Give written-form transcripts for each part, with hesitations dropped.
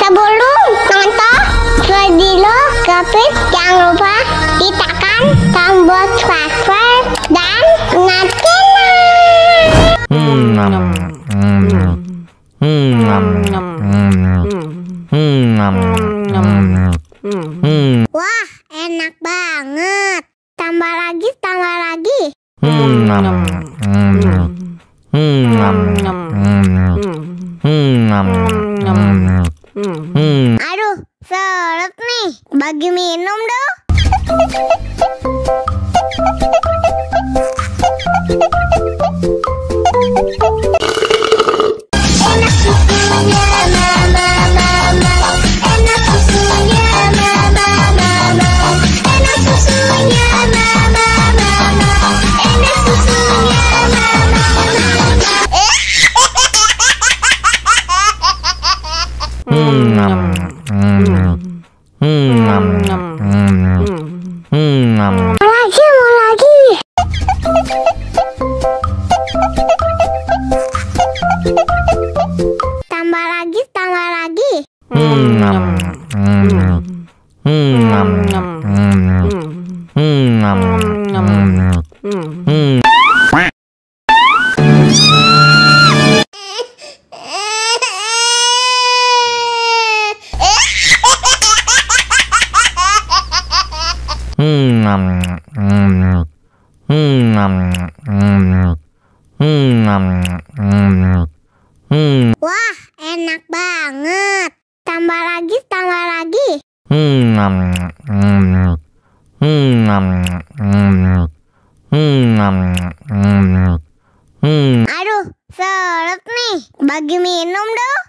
Sebelum nonton video Gapit, jangan lupa tekan tombol subscribe dan wah, enak banget. Tambah lagi, tambah lagi. Aduh, seret nih. Bagi minum dong. Enak susunya mama, enak susunya mama, enak susunya mama, enak susunya mau lagi. Tambah lagi, tambah lagi. Wah, enak banget. Tambah lagi, tambah lagi. Aduh, seret nih. Bagi minum dong.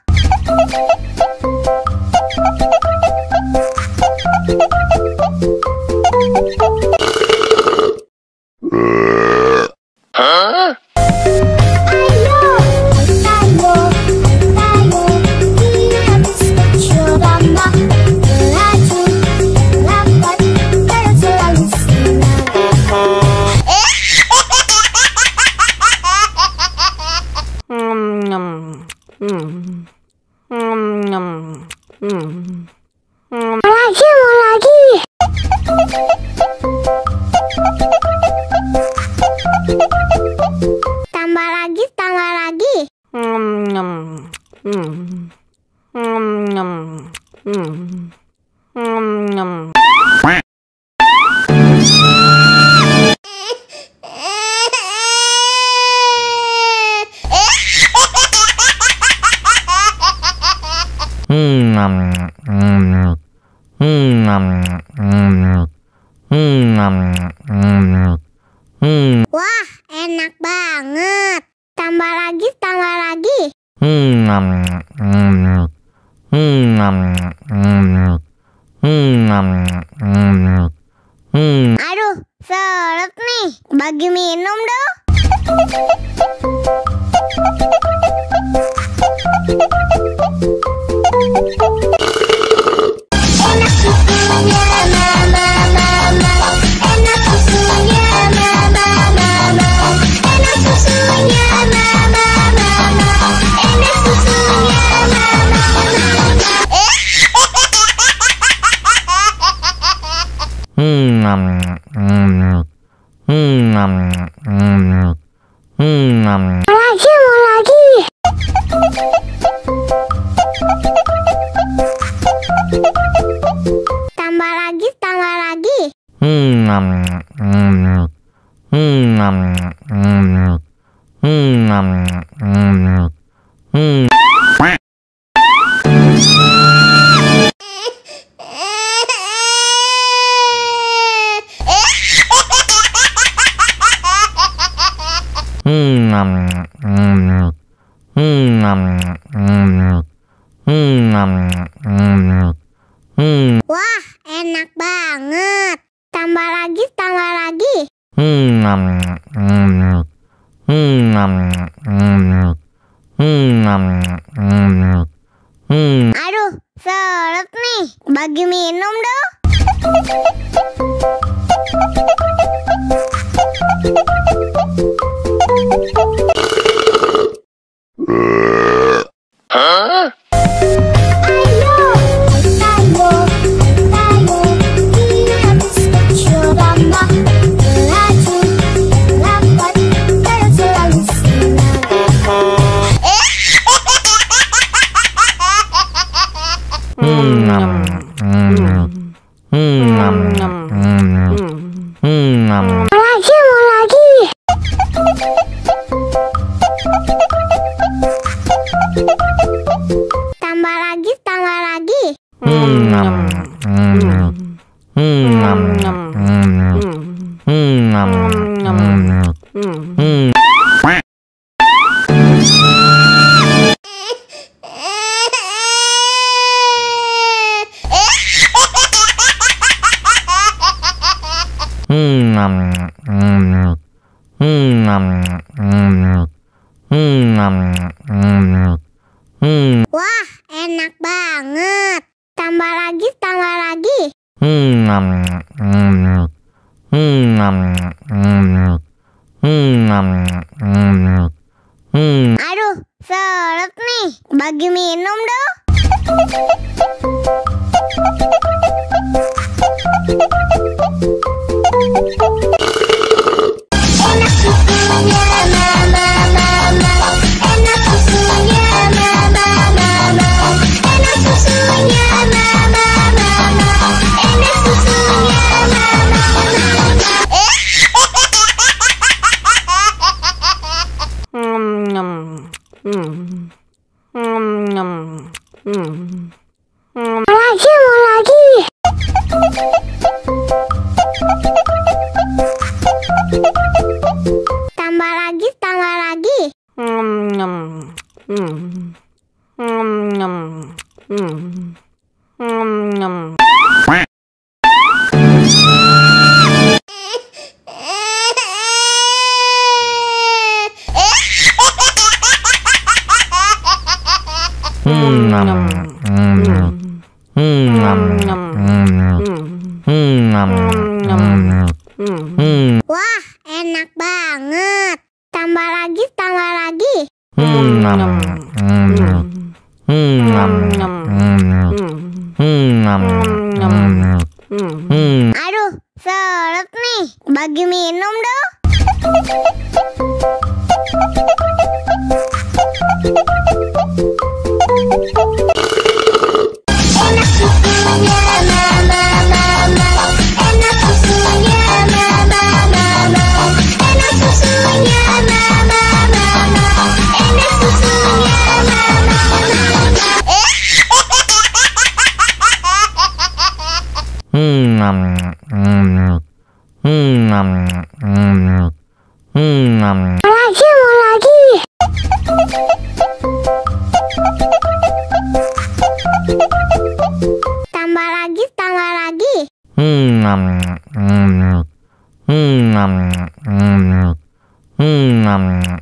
Mau lagi. Tambah lagi, tambah lagi. Wah, enak banget. Tambah lagi, tambah lagi. Aduh, seret nih. Bagi minum dong. Enak susunya mama, enak susunya mama, enak susunya mama, enak susunya mama. Mau lagi. Tambah lagi, tambah lagi. Wah, enak banget. Tambah lagi, tambah lagi. Aduh, seret nih. Bagi minum dong. Ayo. Mau lagi. Tambah lagi, tambah lagi. Wah, enak banget. Tambah lagi, tambah lagi. Aduh, seret nih. Bagi minum dong. Enak susunya, mama, mama. Enak susunya, mama, mama. Enak susunya, mama, mama. Enak susunya, mama, Mau lagi. Tambah lagi, tambah lagi. Wah, enak banget. Tambah lagi, tambah lagi. Aduh, seret nih. Bagi minum dong. Enak susunya, mama, mama. Enak susunya, mama, mama. Enak susunya, mama, mama. Enak susunya, mama, Mau lagi. Tambah lagi, tambah lagi. Nom nom nom nom nom nom nom.